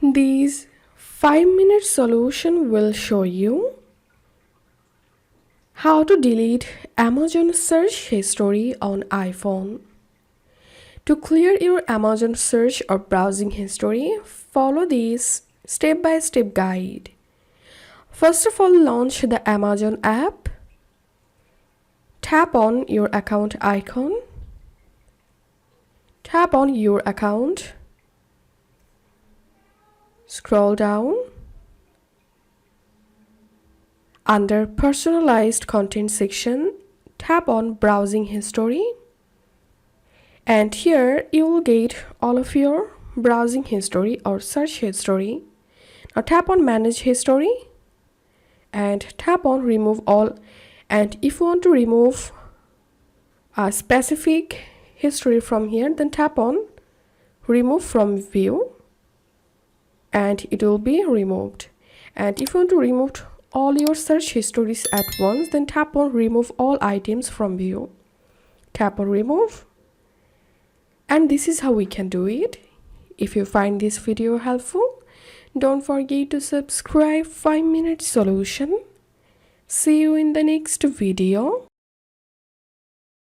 This 5-minute solution will show you how to delete Amazon search history on iPhone. To clear your Amazon search or browsing history, follow this step-by-step guide. First of all, launch the Amazon app. Tap on your account icon. Tap on your account. Scroll down. Under personalized content section, tap on browsing history. And here you will get all of your browsing history or search history. Now tap on manage history and tap on remove all. And if you want to remove a specific history from here, then tap on remove from view and it will be removed. And if you want to remove all your search histories at once, then tap on remove all items from view. Tap on remove. And this is how we can do it. If you find this video helpful, don't forget to subscribe 5-minute solution. See you in the next video.